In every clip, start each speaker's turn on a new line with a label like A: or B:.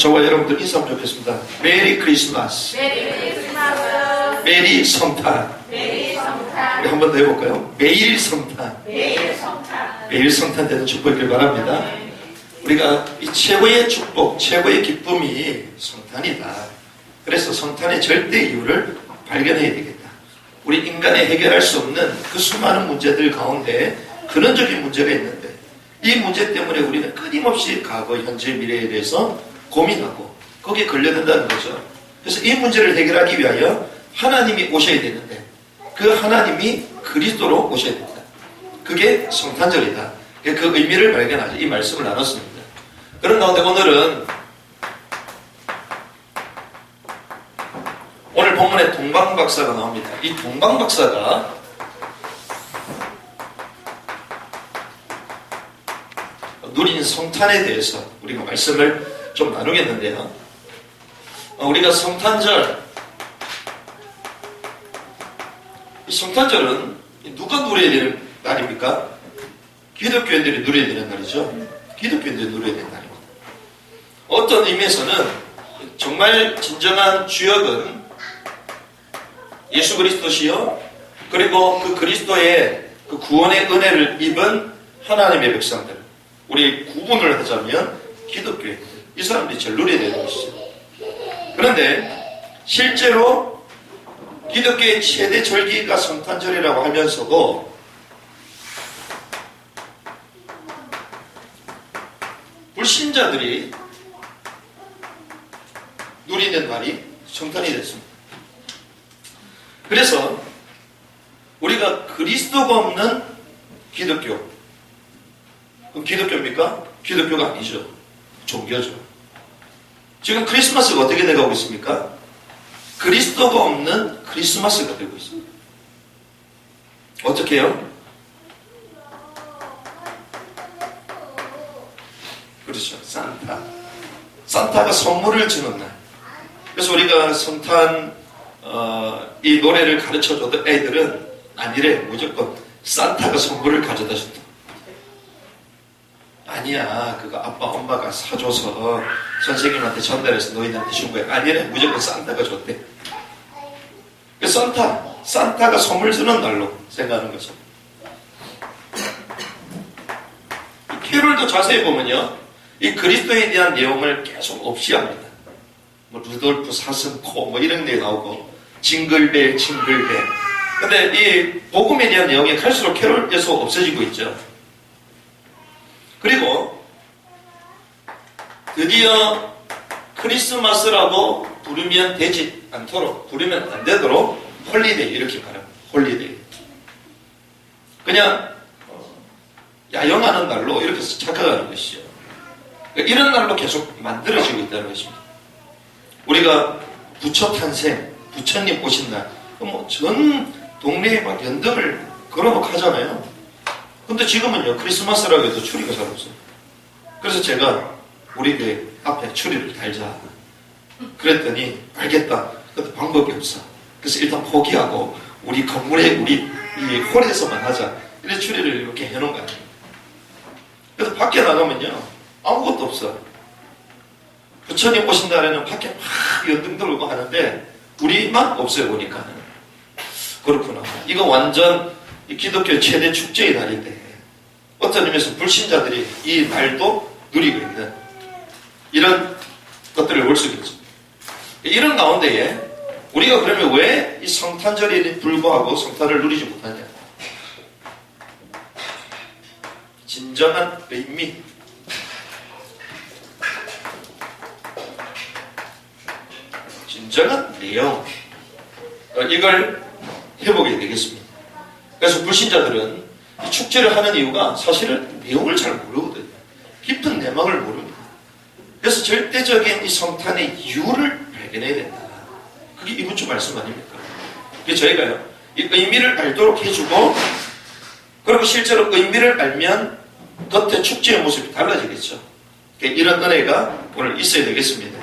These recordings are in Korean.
A: 저와 여러분들 인사하면 좋겠습니다. 메리 크리스마스.
B: 메리 크리스마스.
A: 메리 성탄.
B: 메리 성탄.
A: 우리 한 번 더 해볼까요? 매일 성탄.
B: 매일 성탄.
A: 매일 성탄 되는 축복이길 바랍니다. 우리가 이 최고의 축복, 최고의 기쁨이 성탄이다. 그래서 성탄의 절대 이유를 발견해야 되겠다. 우리 인간이 해결할 수 없는 그 수많은 문제들 가운데 근원적인 문제가 있는데 이 문제 때문에 우리는 끊임없이 과거, 현재, 미래에 대해서 고민하고 거기에 걸려든다는 거죠. 그래서 이 문제를 해결하기 위하여 하나님이 오셔야 되는데 그 하나님이 그리스도로 오셔야 된다. 그게 성탄절이다. 그 의미를 발견하죠. 이 말씀을 나눴습니다. 그런 가운데 오늘 본문에 동방박사가 나옵니다. 이 동방박사가 누린 성탄에 대해서 우리가 말씀을 좀 나누겠는데요. 우리가 성탄절, 이 성탄절은 누가 누려야 되는 날입니까? 기독교인들이 누려야 되는 날이죠. 기독교인들이 누려야 되는 날입니다. 어떤 의미에서는 정말 진정한 주역은 예수 그리스도시요, 그리고 그 그리스도의 그 구원의 은혜를 입은 하나님의 백성들, 우리 구분을 하자면 기독교인들, 이 사람들이 제일 누려야 되는 것이죠. 그런데 실제로 기독교의 최대 절기가 성탄절이라고 하면서도 불신자들이 누리는 날이 성탄이 됐습니다. 그래서 우리가 그리스도가 없는 기독교, 그럼 기독교입니까? 기독교가 아니죠. 종교죠. 지금 크리스마스가 어떻게 돼가고 있습니까? 그리스도가 없는 크리스마스가 되고 있습니다. 어떻게 해요? 그렇죠. 산타가 선물을 주는 날. 그래서 우리가 성탄 이 노래를 가르쳐줘도 애들은 아니래. 무조건 산타가 선물을 가져다 준다. 아니야, 그거 아빠 엄마가 사줘서 선생님한테 전달해서 너희한테 준 거야. 아니래, 무조건 산타가 줬대. 산타가 선물 주는 날로 생각하는 거죠. 캐롤도 자세히 보면요, 이 그리스도에 대한 내용을 계속 없이 합니다. 뭐 루돌프 사슴코 뭐 이런 데 나오고 징글벨. 근데 이 복음에 대한 내용이 갈수록 캐롤에서 없어지고 있죠. 그리고 드디어 크리스마스라고 부르면 되지 않도록, 부르면 안 되도록 홀리데이 이렇게 말합니다. 홀리데이. 그냥 야영하는 날로 이렇게 착각하는 것이죠. 이런 날로 계속 만들어지고 있다는 것입니다. 우리가 부처 탄생, 부처님 오신 날, 뭐 전 동네에 막 연등을 걸어놓고 하잖아요. 근데 지금은요, 크리스마스라고 해도 추리가 잘 없어요. 그래서 제가 우리 그 앞에 추리를 달자 그랬더니 알겠다. 근데 방법이 없어. 그래서 일단 포기하고 우리 건물에 우리 이 홀에서만 하자. 이래 추리를 이렇게 해놓은 거예요. 그래서 밖에 나가면요, 아무것도 없어. 부처님 오신 날에는 밖에 막 연등 들고 하는데 우리만 없어요. 보니까는. 그렇구나. 이거 완전 기독교 최대 축제의 날인데 어떤 의미에서 불신자들이 이 날도 누리고 있는 이런 것들을 볼 수 있죠. 이런 가운데에 우리가 그러면 왜 이 성탄절에 불구하고 성탄을 누리지 못하냐? 진정한 의미, 진정한 내용, 이걸 해보게 되겠습니다. 그래서 불신자들은 이 축제를 하는 이유가 사실은 내용을 잘 모르거든요. 깊은 내막을 모릅니다. 그래서 절대적인 이 성탄의 이유를 발견해야 된다. 그게 이번 주 말씀 아닙니까? 그게 저희가요, 이 의미를 알도록 해주고, 그리고 실제로 의미를 알면 겉에 축제의 모습이 달라지겠죠. 이런 은혜가 오늘 있어야 되겠습니다.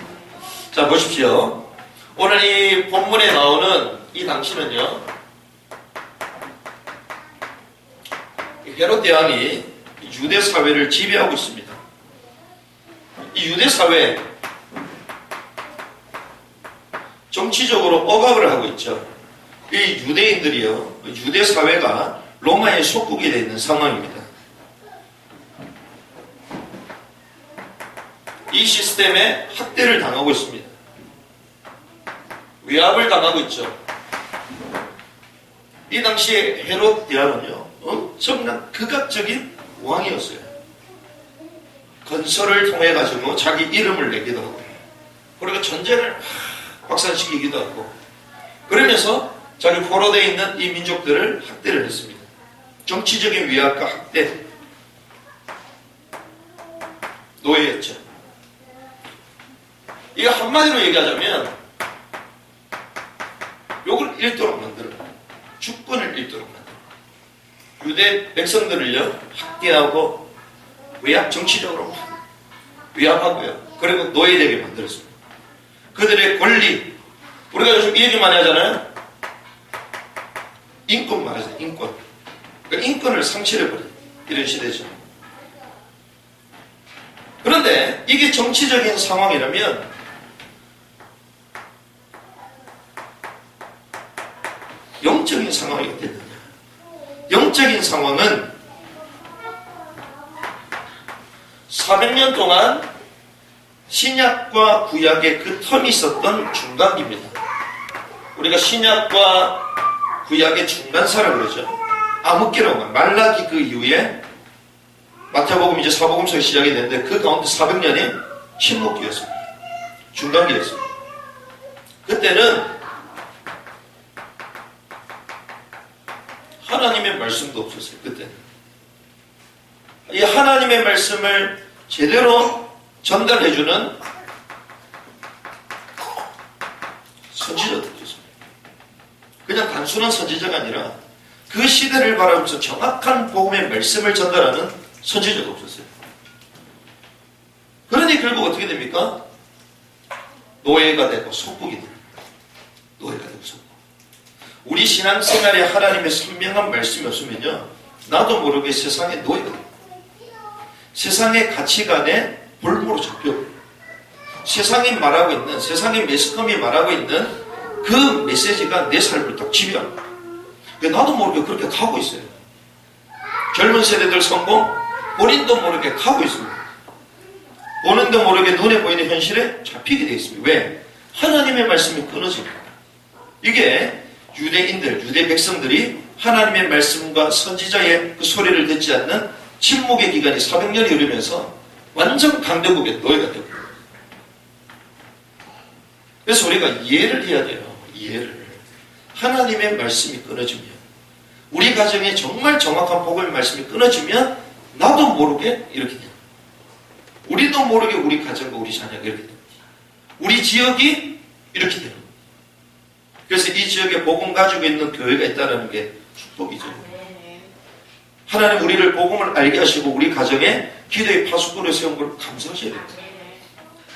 A: 자, 보십시오. 오늘 이 본문에 나오는 이 당시는요, 헤롯 대왕이 유대 사회를 지배하고 있습니다. 이 유대 사회, 정치적으로 억압을 하고 있죠. 이 유대인들이요, 유대 사회가 로마의 속국이 되어 있는 상황입니다. 이 시스템에 학대를 당하고 있습니다. 위압을 당하고 있죠. 이 당시에 헤롯디아는요, 엄청난 극악적인 왕이었어요. 건설을 통해 가지고 자기 이름을 내기도 하고, 그리고 전쟁을 확산시키기도 하고, 그러면서 자기 포로되어 있는 이 민족들을 학대를 했습니다. 정치적인 위압과 학대, 노예였죠. 이거 한마디로 얘기하자면 욕을 잃도록 만들어요. 주권을 잃도록 만들어요. 유대 백성들을요, 학대하고 위압, 정치적으로 위압하고요, 그리고 노예되게 만들었습니다. 그들의 권리, 우리가 요즘 이 얘기 많이 하잖아요. 인권 말하잖아요. 인권. 그러니까 인권을 상실해버린 이런 시대죠. 그런데 이게 정치적인 상황이라면 영적인 상황이 어땠느냐? 영적인 상황은 400년 동안 신약과 구약의 그 텀이 있었던 중간기입니다. 우리가 신약과 구약의 중간사라고 그러죠. 암흑기라고 합니다. 말라기 그 이후에 마태복음 이제 사복음서가 시작이 되는데 그 가운데 400년이 침묵기였습니다. 중간기였습니다. 그때는 하나님의 말씀도 없었어요. 그때는 이 하나님의 말씀을 제대로 전달해주는 선지자들이 있습니다. 그냥 단순한 선지자가 아니라 그 시대를 바라보면서 정확한 복음의 말씀을 전달하는 선지자도 없었어요. 그러니 결국 어떻게 됩니까? 노예가 되고 속국이 됩니다. 노예가 되고 속국. 우리 신앙생활에 하나님의 선명한 말씀이 없으면요, 나도 모르게 세상에 노예가 됩니다. 세상의 가치관에 볼모로 잡혀요. 세상이 말하고 있는, 세상의 매스컴이 말하고 있는 그 메시지가 내 삶을 딱 지배합니다. 나도 모르게 그렇게 가고 있어요. 젊은 세대들 성공, 본인도 모르게 가고 있습니다. 본인도 모르게 눈에 보이는 현실에 잡히게 되어 있습니다. 왜? 하나님의 말씀이 끊어집니다. 이게 유대인들, 유대 백성들이 하나님의 말씀과 선지자의 그 소리를 듣지 않는 침묵의 기간이 400년이 흐르면서 완전 강대국의 노예가 되고, 그래서 우리가 이해를 해야 돼요. 이해를. 하나님의 말씀이 끊어지면, 우리 가정에 정말 정확한 복음의 말씀이 끊어지면 나도 모르게 이렇게 돼요. 우리도 모르게 우리 가정과 우리 자녀가 이렇게 됩니다. 우리 지역이 이렇게 됩니다. 그래서 이 지역에 복음 가지고 있는 교회가 있다는 게 축복이죠. 하나님 우리를 복음을 알게 하시고 우리 가정에 기도의 파수꾼을 세운 걸 감사하셔야 됩니다.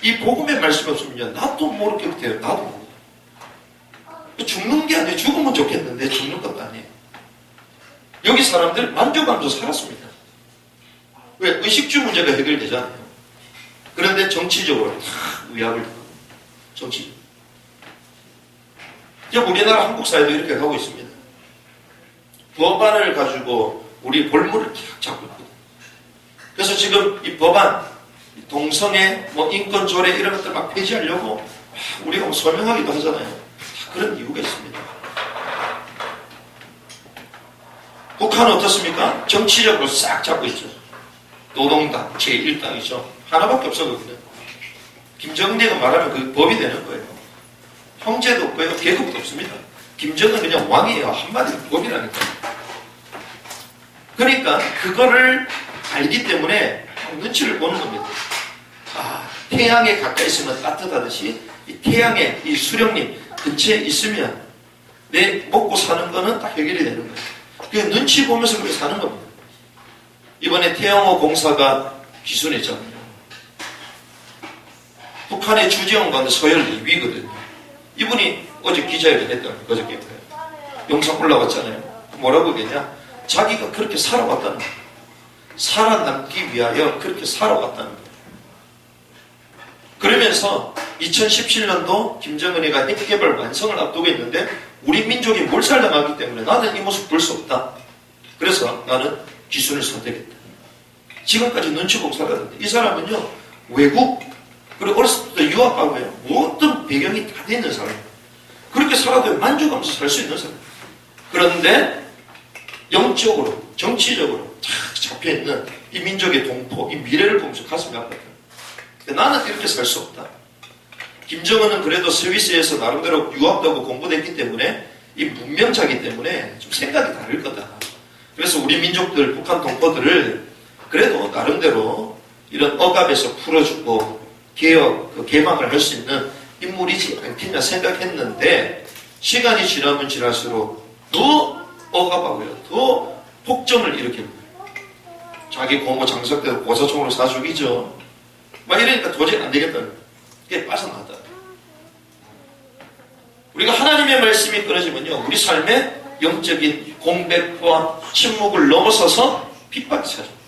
A: 이 복음의 말씀이 없으면 나도 모르게 이렇게 돼요. 나도 모르게. 죽는 게 아니에요. 죽으면 좋겠는데 죽는 것도 아니에요. 여기 사람들 만족하면서 살았습니다. 왜? 의식주 문제가 해결되잖아요. 그런데 정치적으로 다 위압을 당하고, 정치적으로. 이제 우리나라 한국 사회도 이렇게 가고 있습니다. 법안을 가지고 우리 볼모를 탁 잡고 있거든요. 그래서 지금 이 법안, 동성애, 인권 조례 이런 것들 막 폐지하려고 우리가 설명하기도 하잖아요. 다 그런 이유가 있습니다. 북한은 어떻습니까? 정치적으로 싹 잡고 있죠. 노동당, 제1당이죠. 하나밖에 없었거든요. 김정대가 말하면 그 법이 되는 거예요. 형제도 없고요, 계급도 없습니다. 김정은 그냥 왕이에요. 한마디로 법이라니까. 그러니까 그거를 알기 때문에 눈치를 보는 겁니다. 아, 태양에 가까이 있으면 따뜻하듯이 이 태양의 이 수령님 근처에 있으면 내 먹고 사는 거는 딱 해결이 되는 거예요. 그 눈치 보면서 그렇게 사는 겁니다. 이번에 태영호 공사가 기순했잖아요. 북한의 주재원관 서열 2위거든요. 이분이 어제 기자회견 했다는 거죠. 그저께 영상 올라왔잖아요. 뭐라고 그러냐? 자기가 그렇게 살아왔다는 거예요. 살아남기 위하여 그렇게 살아왔다는 거예요. 그러면서 2017년도 김정은이가 핵개발 완성을 앞두고 있는데 우리 민족이 몰살당하기 때문에 나는 이 모습 볼 수 없다. 그래서 나는 기순을 선택했다. 지금까지 눈치 보고 살았는데 이 사람은요 외국 그리고 어렸을 때부터 유학하고요 모든 배경이 다 돼 있는 사람이에요. 그렇게 살아도 만족하면서 살 수 있는 사람. 그런데 영적으로 정치적으로 탁 잡혀있는 이 민족의 동포 이 미래를 보면서 가슴이 아팠다. 나는 이렇게 살 수 없다. 김정은은 그래도 스위스에서 나름대로 유학도 하고 공부도 했기 때문에 이 문명자이기 때문에 좀 생각이 다를 거다. 그래서 우리 민족들 북한 동포들을 그래도 나름대로 이런 억압에서 풀어주고 개혁, 개방을 할 수 있는 인물이지 않겠냐 생각했는데 시간이 지나면 지날수록 더 억압하고요. 더 폭정을 일으킵니다. 자기 고모 장석 때도 고사총으로 사 죽이죠. 막 이러니까 도저히 안 되겠다. 그게 빠져나왔다. 우리가 하나님의 말씀이 끊어지면요. 우리 삶의 영적인 공백과 침묵을 넘어서서 핍박이 찾아옵니다.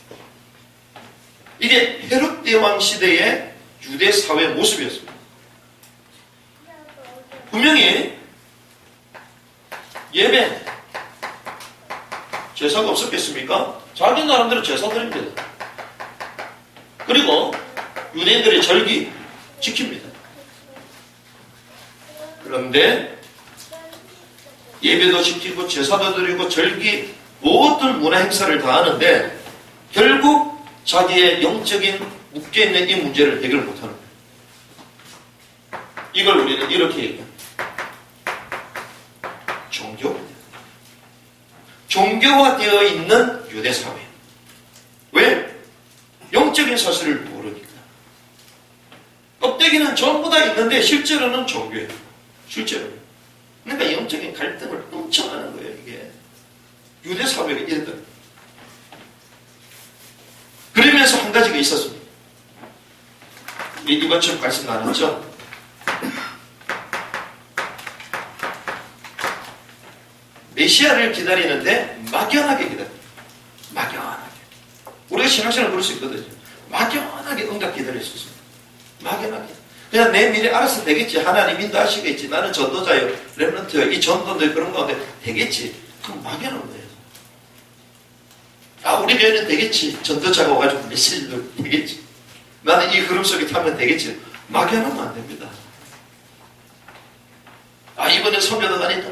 A: 이게 헤롯 대왕 시대의 유대 사회의 모습이었습니다. 분명히 예배, 제사가 없었겠습니까? 자기 나름대로 제사 드립니다. 그리고 유대인들의 절기 지킵니다. 그런데 예배도 지키고 제사도 드리고 절기 모든 문화 행사를 다 하는데 결국 자기의 영적인 묶여있는 이 문제를 해결 못하는 거예요. 이걸 우리는 이렇게 얘기합니다. 종교입니다. 종교화되어 있는 유대사회. 왜? 영적인 사실을 모르니까. 껍데기는 전부 다 있는데 실제로는 종교예요. 실제로. 그러니까 영적인 갈등을 엄청 하는 거예요, 이게. 유대사회가 이랬다. 그러면서 한 가지가 있었습니다. 이번 주 말씀 나눴죠? 메시아를 기다리는데 막연하게 기다립니다. 막연하게. 우리가 신앙생활을 그럴 수 있거든요. 막연하게 응답 기다릴 수 있습니다. 막연하게. 그냥 내 미래 알아서 되겠지. 하나님 인도하시겠지. 나는 전도자요. 렘넌트요. 이 전도들 그런 가운데 되겠지. 그럼 막연한 거예요. 아, 우리 교회는 되겠지. 전도자가 와가지고 메시지도 되겠지. 나는 이 흐름 속에 타면 되겠지. 막연하면 안 됩니다. 아, 이번에 선교도 다닌다.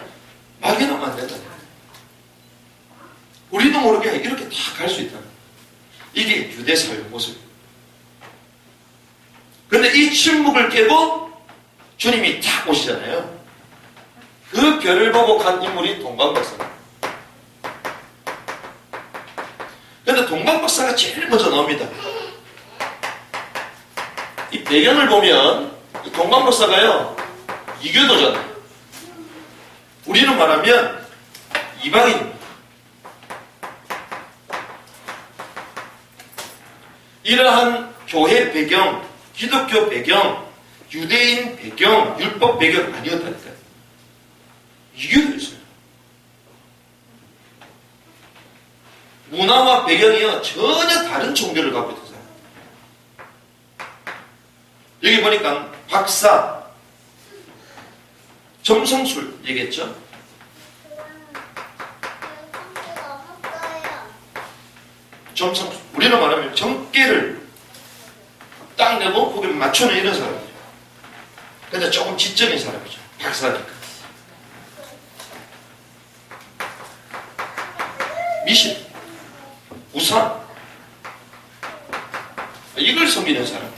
A: 막연하면 안 된다. 우리도 모르게 이렇게 다 갈 수 있다. 이게 유대사회 모습입니다. 그런데 이 침묵을 깨고 주님이 탁 오시잖아요. 그 별을 보고 간 인물이 동방박사입니다. 그런데 동방박사가 제일 먼저 나옵니다. 이 배경을 보면 이 동방박사가요 이교도잖아요. 우리는 말하면 이방인입니다. 이러한 교회 배경, 기독교 배경, 유대인 배경, 율법 배경 아니었다니까요. 이교도였어요. 문화와 배경이요 전혀 다른 종교를 갖고 있던 사람. 여기 보니까 박사, 점성술 얘기했죠. 점성술. 우리는 말하면 정계를 딱 내고 거기에 맞추는 이런 사람이죠. 근데 조금 지적인 사람이죠. 박사니까. 미신, 우상, 이걸 섬기는 사람.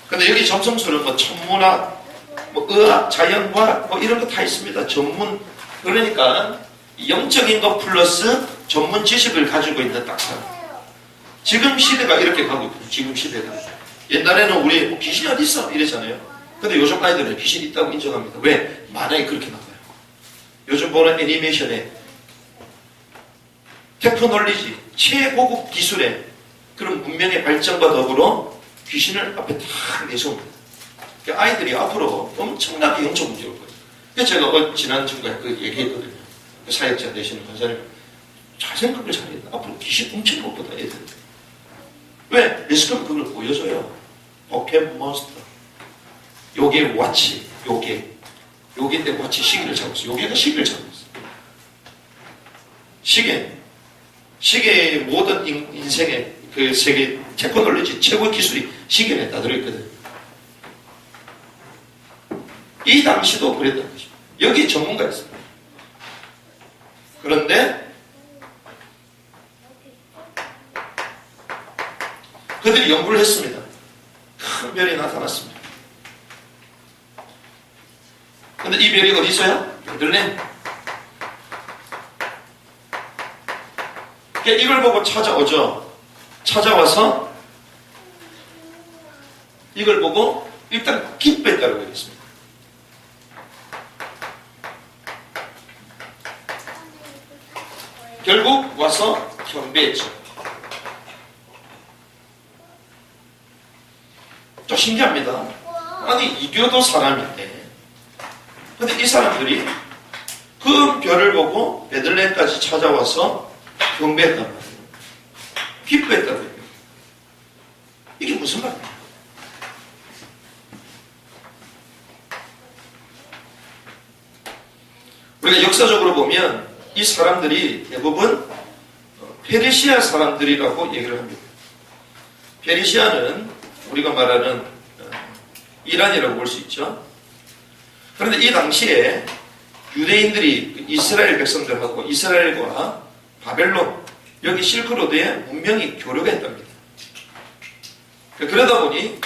A: 근데 여기 점성술은 뭐 천문학, 뭐 의학, 자연과학 뭐 이런 거 다 있습니다. 전문. 그러니까 영적인 것 플러스 전문 지식을 가지고 있는 딱 사람. 지금 시대가 이렇게 가고 있거든요. 지금 시대가. 옛날에는 우리 뭐 귀신이 어디 있어 이랬잖아요. 근데 요즘 아이들은 귀신 있다고 인정합니다. 왜? 만화에 그렇게 나와요. 요즘 보는 애니메이션에 테크놀리지, 최고급 기술의 그런 문명의 발전과 더불어 귀신을 앞에 탁 내세웁니다. 그러니까 아이들이 앞으로 엄청나게 영적 문제가 올 거예요. 그래서 제가 지난주에 그 얘기했거든요. 그 사역자 되시는 권사님, 잘 생각을 잘해야 돼. 앞으로 귀신 엄청 올 거다, 애들. 왜? 예수님은 그걸 보여줘요. 포켓몬스터. 요게 와치. 요게인데 와치 시계를 잡고 있어. 요게가 시계를 잡고 있어. 시계의 모든 인생의 그 세계 테크놀로지 최고의 기술이 시계에 다 들어있거든. 이 당시도 그랬던 것이죠. 여기 전문가였습니다. 그런데 그들이 연구를 했습니다. 큰 별이 나타났습니다. 근데 이 별이 어디 있어요? 베들레헴. 이걸 보고 찾아오죠. 찾아와서 이걸 보고 일단 기뻐했다고 했습니다. 결국 와서 경배했죠. 좀 신기합니다. 아니 이교도 사람인데 근데 이 사람들이 그 별을 보고 베들레헴까지 찾아와서 경배했단 말이에요. 기뻐했다고 해요. 이게 무슨 말이에요? 우리가 역사적으로 보면 이 사람들이 대부분 페르시아 사람들이라고 얘기를 합니다. 페르시아는 우리가 말하는 이란이라고 볼 수 있죠. 그런데 이 당시에 유대인들이 이스라엘 백성들하고 이스라엘과 바벨론 여기 실크로드에 문명이 교류가 했답니다. 그러다 보니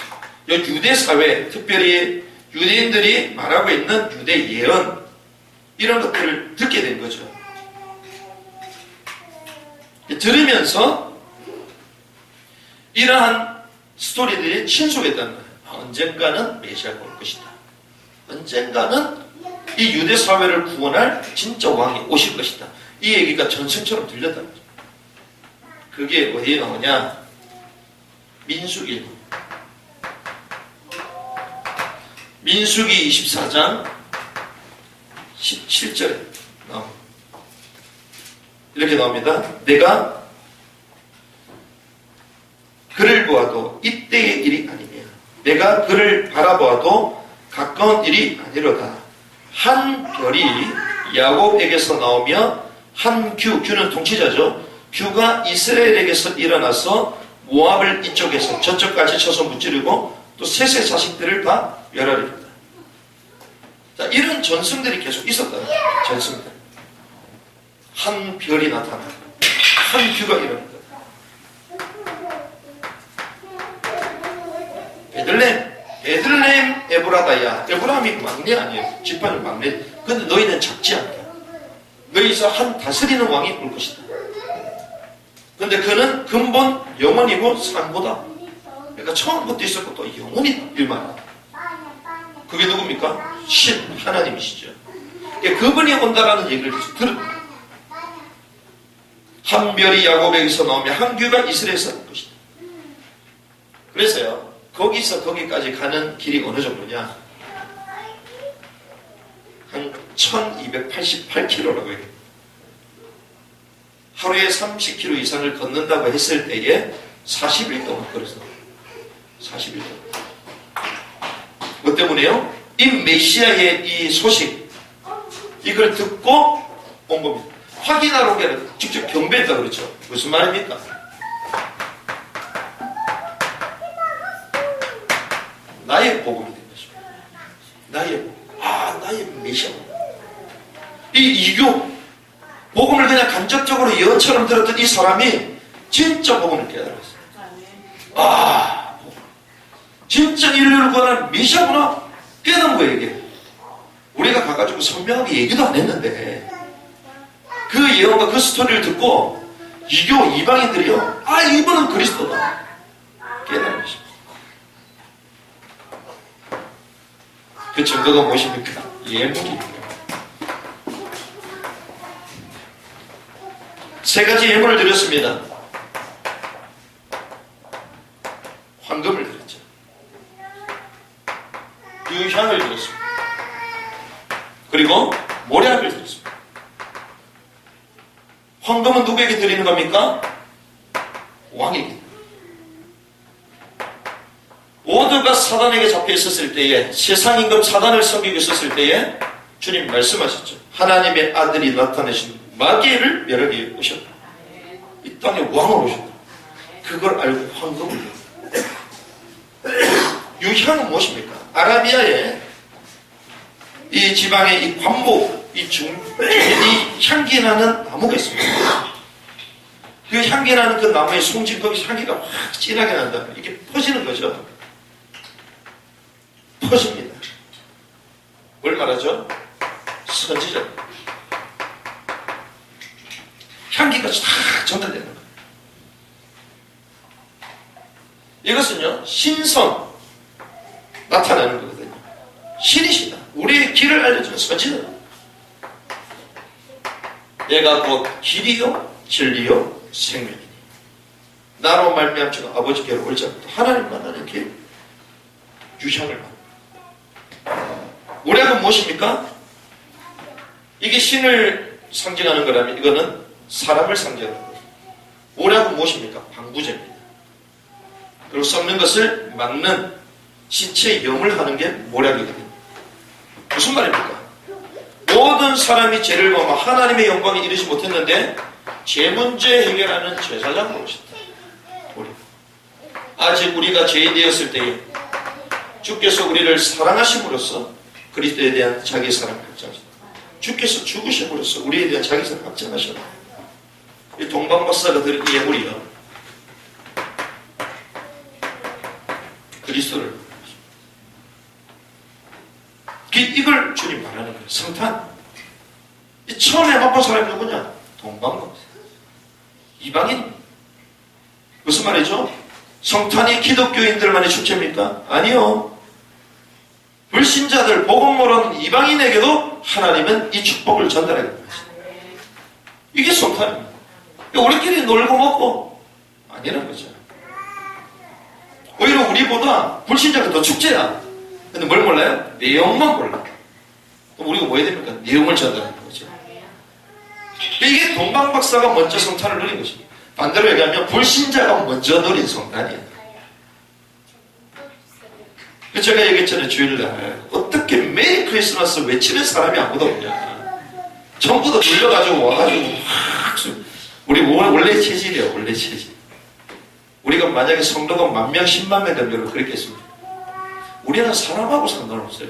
A: 이 유대 사회, 특별히 유대인들이 말하고 있는 유대 예언 이런 것들을 듣게 된 거죠. 들으면서 이러한 스토리들이 친속했다는 거예요. 언젠가는 메시아가 올 것이다. 언젠가는 이 유대 사회를 구원할 진짜 왕이 오실 것이다. 이 얘기가 전승처럼 들렸다는 거죠. 그게 어디에 나오냐? 민수기. 민수기 24장 17절에 나옵니다. 이렇게 나옵니다. 내가 그를 보아도 이때의 일이 아니며 내가 그를 바라보아도 가까운 일이 아니로다. 한 별이 야곱에게서 나오며 한 규는 통치자죠. 규가 이스라엘에게서 일어나서 모압을 이쪽에서 저쪽까지 쳐서 무찌르고 또 셋의 자식들을 다 멸하리로다. 자, 이런 전승들이 계속 있었다. 전승들. 한 별이 나타나. 한 규가 일어난다. 베들레헴 에브라다야. 에브라함이 막내 아니에요. 지파는 막내. 근데 너희는 작지 않다. 너희에서 한 다스리는 왕이 올 것이다. 근데 그는 근본 영원이고 산보다. 그러니까 처음부터 있었고 또 영원히 일만. 그게 누굽니까? 신 하나님이시죠. 그러니까 그분이 온다라는 얘기를 들었다. 한 별이 야곱에게서 나오며 한 규가 이스라엘에서 올 것이다. 그래서요. 거기서 거기까지 가는 길이 어느 정도냐? 한 1288km라고 해요. 하루에 30km 이상을 걷는다고 했을 때에 40일 동안 걸어서 40일 동안. 뭐 때문에요? 이 메시아의 이 소식 이걸 듣고 온 겁니다. 확인하러 오게 아니라 직접 경배했다 그랬죠. 무슨 말입니까? 나의 복음이 된 것입니다. 나의 복음. 나의 메시아. 이 이교 복음을 그냥 간접적으로 예언처럼 들었던 이 사람이 진짜 복음을 깨달았어요. 진짜 인류를 구하는 메시아구나 깨달은 거예요. 이게 우리가 가가지고 선명하게 얘기도 안 했는데 그 예언과 그 스토리를 듣고 이교 이방인들이요, 이분은 그리스도다 깨달은 것입니다. 그 증거가 무엇입니까? 예물입니다. 세 가지 예물을 드렸습니다. 황금을 드렸죠. 유향을 드렸습니다. 그리고 모략을 드렸습니다. 황금은 누구에게 드리는 겁니까? 왕에게. 모든 사단에게 잡혀 있었을 때에, 세상 임금 사단을 섬기고 있었을 때에 주님 말씀하셨죠. 하나님의 아들이 나타내신 마귀를 멸하기 오셨다. 이 땅에 왕으로 오셨다. 그걸 알고 황금을 유향은 무엇입니까? 아라비아의 이 지방의 이 관목, 이 향기 나는 나무가 있습니다. 그 향기 나는 그 나무의 송진, 거기 향기가 확 진하게 난다. 이게 퍼지는 거죠. 퍼집니다. 뭘 말하죠? 선지자. 향기가 싹 전달되는 거예요. 이것은요, 신성 나타나는 거거든요. 신이시다. 우리의 길을 알려주는 선지자. 내가 곧 길이요 진리요 생명이니 나로 말미암아 아버지께로 올 자부터 하나님 만나는 길, 유향을 만나. 모략은 무엇입니까? 이게 신을 상징하는 거라면 이거는 사람을 상징하는 거예요. 모략은 무엇입니까? 방부제입니다. 그리고 썩는 것을 막는 신체의 염을 하는 게 모략이거든요. 무슨 말입니까? 모든 사람이 죄를 범하 하나님의 영광에 이르지 못했는데 죄 문제 해결하는 제사장으로 오셨다. 아직 우리가 죄인 되었을 때에 주께서 우리를 사랑하심으로써 그리스도에 대한 자기 사랑을 확증하셨다. 주께서 죽으심으로써 우리에 대한 자기 사랑을 확증하셨다. 이 동방박사가 들은 이 예물이요, 그리스도를, 이걸 주님 말하는 거예요. 성탄. 이 처음에 맛본 사람이 누구냐? 동방박사, 이방인입니다. 무슨 말이죠? 성탄이 기독교인들만의 축제입니까? 아니요. 불신자들, 복음 모르는 이방인에게도 하나님은 이 축복을 전달해 줍니다. 이게 성탄입니다. 우리끼리 놀고 먹고 아니라는 거죠. 오히려 우리보다 불신자가 더 축제야. 근데 뭘 몰라요? 내용만 몰라. 그럼 우리가 뭐 해야 됩니까? 내용을 전달하는 거죠. 이게 동방박사가 먼저 성탄을 누린 것입니다. 반대로 얘기하면 불신자가 먼저 누린 성탄이에요. 제가 얘기했잖아요. 주일날 어떻게 메리 크리스마스 외치는 사람이 아무도 없냐. 전부 다 눌려가지고 와가지고 우리 원래 체질이에요. 원래 체질. 우리가 만약에 성도가 10,000명 100,000명 되면 그렇게 했습니다. 우리는 사람하고 상관없어요.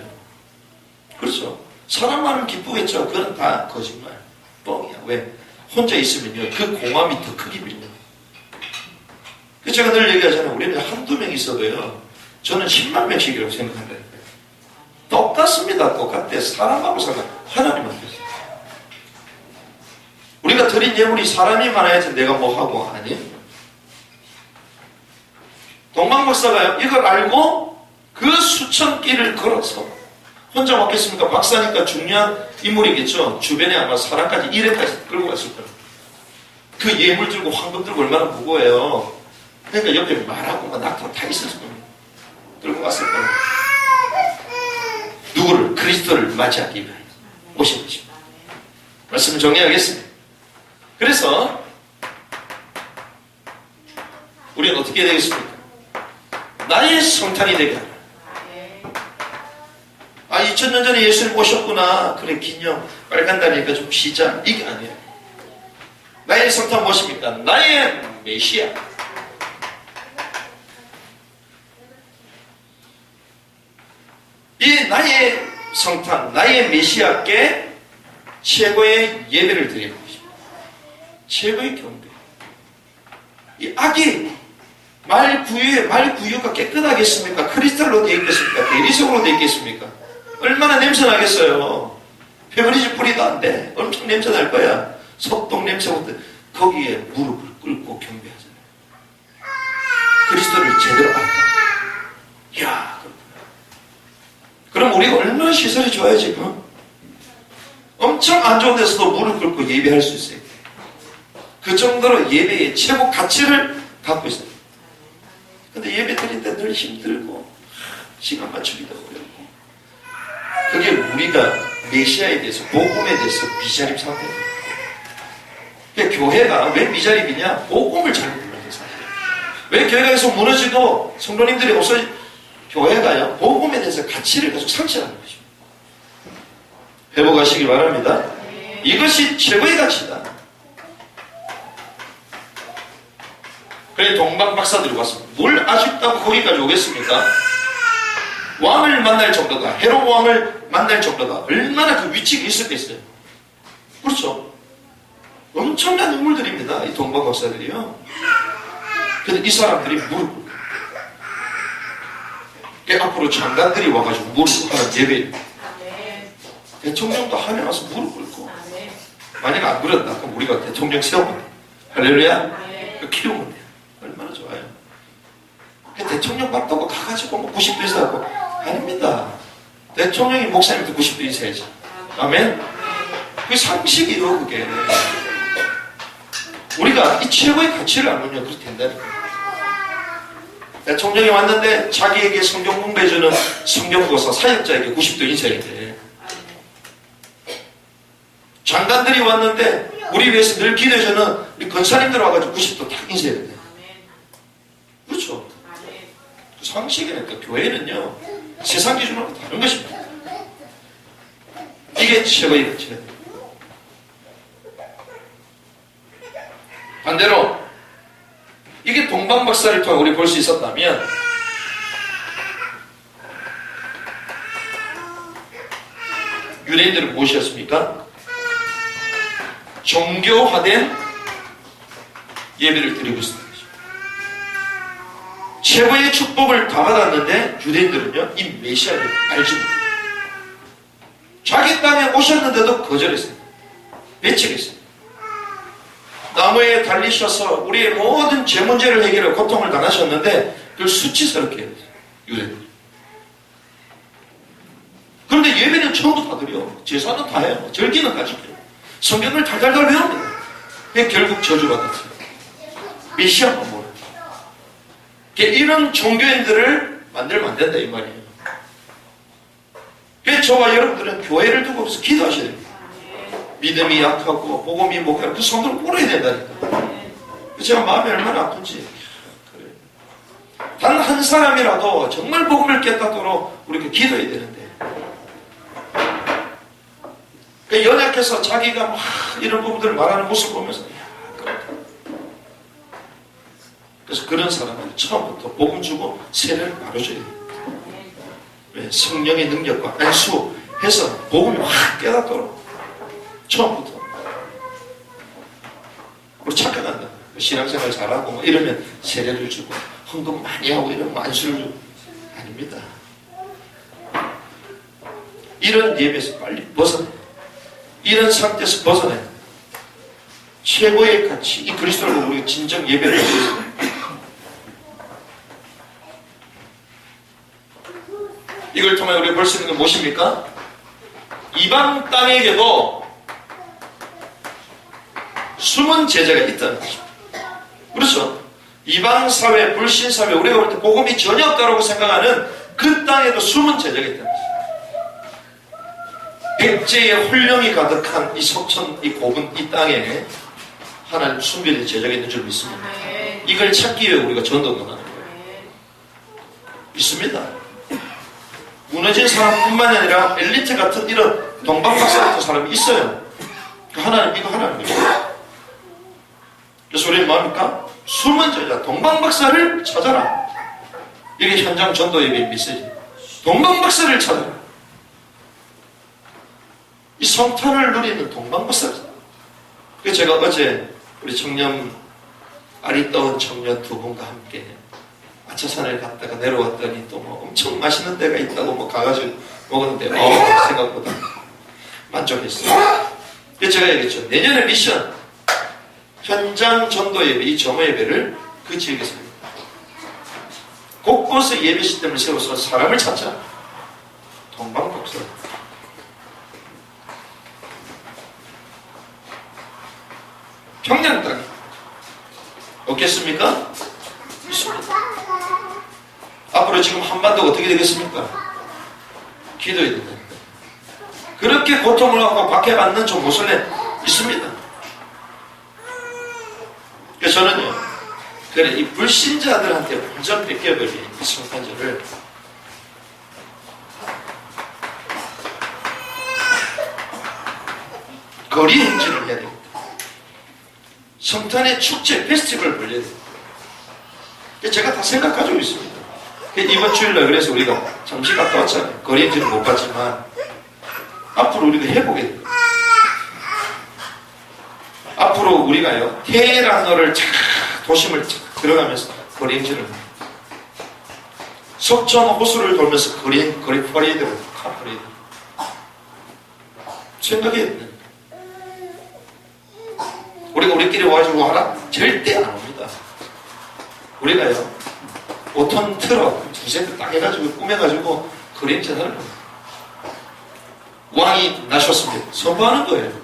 A: 그렇죠? 사람만은 기쁘겠죠. 그건 다 거짓말, 뻥이야. 왜? 혼자 있으면요, 그 공함이 더 크게 밀려요. 제가 늘 얘기하잖아요. 우리는 한두 명 있어도요, 저는 10만 명씩이라고 생각한다니까요. 똑같습니다. 똑같대. 사람하고 상관, 하나님한테. 우리가 드린 예물이 사람이 많아야지 내가 뭐 하고, 아니에요. 동방박사가요, 이걸 알고 그 수천 길을 걸어서 혼자 왔겠습니까? 박사니까 중요한 인물이겠죠. 주변에 아마 사람까지 1회까지 끌고 갔을 거예요. 그 예물 들고 황금 들고 얼마나 무거워요. 그러니까 옆에 말하고 낙타 다 있었을 겁니다. 들고 갔을 거예요. 누구를? 그리스도를 맞이하기 위하여 오신 것입니다. 말씀을 정리하겠습니다. 그래서 우리는 어떻게 해야 되겠습니까? 나의 성탄이 되게 하라. 2000년 전에 예수님 오셨구나. 그래, 기념, 빨간 다리니까 좀 쉬자. 이게 아니에요. 나의 성탄 무엇입니까? 나의 메시아. 이 나의 성탄, 나의 메시아께 최고의 예배를 드리는 것입니다. 최고의 경배. 이 악이 말구유가 깨끗하겠습니까? 크리스탈로 되어 있겠습니까? 대리석으로 되어 있겠습니까? 얼마나 냄새나겠어요. 페브리즈 뿌리도 안 돼. 엄청 냄새날 거야. 소똥 냄새부터 거기에 무릎을 꿇고 경배하잖아요. 그리스도를 제대로 안다. 이야, 그럼 우리가 얼마나 시설이 좋아요, 지금? 엄청 안 좋은 데서도 무릎 꿇고 예배할 수 있어요. 그 정도로 예배의 최고 가치를 갖고 있어요. 근데 예배 드릴 때 늘 힘들고 시간 맞추기도 어렵고, 그게 우리가 메시아에 대해서, 복음에 대해서 미자립 상태예요. 그러니까 교회가 왜 미자립이냐? 복음을 잘 몰라서. 왜 교회가 계속 무너지고 성도님들이 없어지, 교회가요, 복음에 대해서 가치를 계속 상실하는 것입니다. 회복하시기 바랍니다. 이것이 최고의 가치다. 그래, 동방 박사들이 왔습니다. 뭘 아쉽다고 거기까지 오겠습니까? 왕을 만날 정도다. 헤롯 왕을 만날 정도다. 얼마나 그 위치가 있었겠어요. 그렇죠? 엄청난 인물들입니다. 이 동방 박사들이요. 근데 이 사람들이 무릎 앞으로 장관들이 와가지고 무릎 하는 예배. 대통령도 하면 와서 무릎 꿇고. 만약 안 그랬다, 그럼 우리가 대통령 세우면 돼. 할렐루야? 키우면 돼요. 얼마나 좋아요. 대통령 맞다고 가가지고 뭐 90도 인사하고. 아닙니다. 대통령이 목사님도 90도 인사해야지. 아멘? 그게 상식이에요, 그게. 우리가 이 최고의 가치를 알면요, 그렇게 된다니까. 대통령이 왔는데 자기에게 성경 공부해주는 성경고사 사역자에게 90도 인사해야 돼. 장관들이 왔는데 우리 위해서 늘 기도해주는 우리 권사님들 와가지고 90도 딱 인사해야 돼. 그렇죠? 상식이니까 교회는요, 세상 기준으로 다른 것입니다. 이게 최고의 가치가 됩니다. 반대로 이게 동방박사를 통해 우리 볼 수 있었다면 유대인들은 무엇이었습니까? 종교화된 예배를 드리고 있습니다. 최고의 축복을 다 받았는데 유대인들은요, 이 메시아를 알지 못해요. 자기 땅에 오셨는데도 거절했어요. 배척했어요. 나무에 달리셔서 우리의 모든 죄 문제를 해결해 고통을 당하셨는데 그걸 수치스럽게 해요. 유대인들. 그런데 예배는 처음부터 다 드려. 제사는 다 해요. 절기는 다 지켜요. 성경을 달달달 외웁니다. 결국 저주받았어요. 메시아만 모르요. 이런 종교인들을 만들면 안 된다 이 말이에요. 그래서 저와 여러분들은 교회를 두고 있어서 기도하셔야 됩니다. 믿음이 약하고 복음이 목하고 그 손으로 꿇어야 된다니까. 제가 마음이 얼마나 아픈지. 그래. 단 한 사람이라도 정말 복음을 깨닫도록 우리가 기도해야 되는데. 연약해서 자기가 막 이런 부분들을 말하는 모습을 보면서 그래서 그런 사람은 처음부터 복음 주고 세례를 바로 줘야 돼요. 성령의 능력과 안수해서 복음이 확 깨닫도록 처음부터. 우리 착각한다. 신앙생활 잘하고 뭐 이러면 세례를 주고 헌금 많이 하고 이러면 안수를 주고. 아닙니다. 이런 예배에서 빨리 벗어나. 이런 상태에서 벗어나야 돼. 최고의 가치, 이 그리스도를 보고 우리가 진정 예배를 할 수 있어요. 이걸 통해 우리가 볼 수 있는 건 무엇입니까? 이방 땅에게도 숨은 제자가 있다는 것입니다. 그렇죠? 이방 사회, 불신 사회, 우리가 볼 때 복음이 전혀 없다고 생각하는 그 땅에도 숨은 제자가 있다는 것입니다. 백제의 홀령이 가득한 이 석천, 이 고분, 이 땅에 하나님 숨겨진 제자가 있는 줄 믿습니다. 이걸 찾기 위해 우리가 전도도 하는 거예요. 믿습니다. 무너진 사람뿐만 아니라 엘리트 같은 이런 동방박사 같은 사람이 있어요. 하나님, 이거 하나님이에요. 그래서 우리는 뭐합니까? 숨은 제자, 동방박사를 찾아라. 이게 현장 전도 예배의 메시지. 동방박사를 찾아라. 이 성탄을 누리는 동방박사입니다. 그래서 제가 어제 우리 청년, 아리따운 청년 두 분과 함께 아차산을 갔다가 내려왔더니 또 뭐 엄청 맛있는 데가 있다고 뭐 가가지고 먹었는데, 생각보다 만족했어요. 그래서 제가 얘기했죠. 내년에 미션, 현장 전도 예배, 이 점호 예배를 그 지역에서 곳곳에 예배 시스템을 세워서 사람을 찾자. 동방박사. 평양 땅 없겠습니까? 있습니다. 앞으로 지금 한반도가 어떻게 되겠습니까? 기도해야 된다. 그렇게 고통을 받고 박해받는 저 모슬렘 있습니다. 그래서 저는요, 그래, 이 불신자들한테 완전 뺏겨버린 이 성탄절을 거리 행진을 해야 됩니다. 성탄의 축제, 페스티벌을 벌려야 됩니다. 제가 다 생각 가지고 있습니다. 이번 주일날 그래서 우리가 잠시 갔다 왔잖아요. 거리 행진은 못 갔지만 앞으로 우리가 해보게 됩니다. 앞으로 우리가요, 테헤란어를 착 도심을 착 들어가면서 거리 행진을 합니다. 석천 호수를 돌면서 거리 퍼레이드를, 카 퍼레이드. 생각해야 됩니다. 우리가 우리끼리 와가지고 하라? 절대 안 옵니다. 우리가요, 5톤 트럭 두세 대 딱 해가지고 꾸며가지고 거리 행진을 합니다. 왕이 나셨습니다. 선포하는 거예요.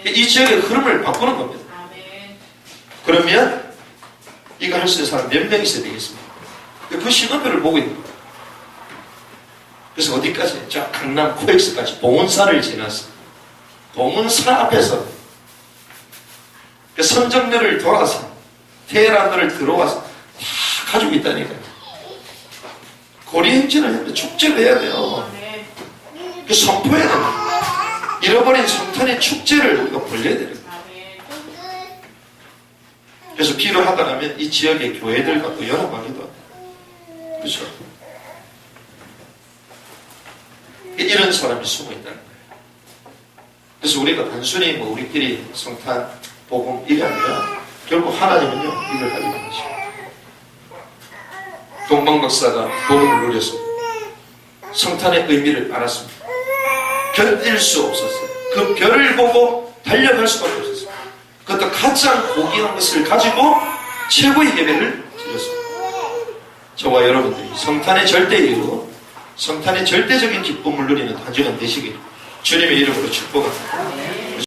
A: 이 지역의 흐름을 바꾸는 겁니다. 그러면 이거 할 수 있는 사람 몇 명 있어야 되겠습니까? 그 시간표를 보고 있는 거예요. 그래서 어디까지? 저 강남 코엑스까지 봉은사를 지나서 봉은사 앞에서 그 선정면을 돌아서 테헤란을 들어와서 다 가지고 있다니까요. 거리 행진을 해야 돼요. 축제를 해야 돼요. 그 선포해야 돼요. 잃어버린 성탄의 축제를 우리가 벌려야 돼요. 그래서 필요하다면 이 지역의 교회들과 또 연합하기도 하고. 그렇죠? 이런 사람이 숨어 있다는 거예요. 그래서 우리가 단순히 뭐 우리끼리 성탄, 복음 이게 아니라 결국 하나님은요, 이걸 하게 된 것이죠. 동방 박사가 복음을 누려서 성탄의 의미를 알았습니다. 견딜 수 없었어요. 그 별을 보고 달려갈 수밖에 없었어요. 그것도 가장 고귀한 것을 가지고 최고의 예배를 드렸습니다. 저와 여러분들이 성탄의 절대 이후 성탄의 절대적인 기쁨을 누리는 한 주간 되시길 주님의 이름으로 축복합니다.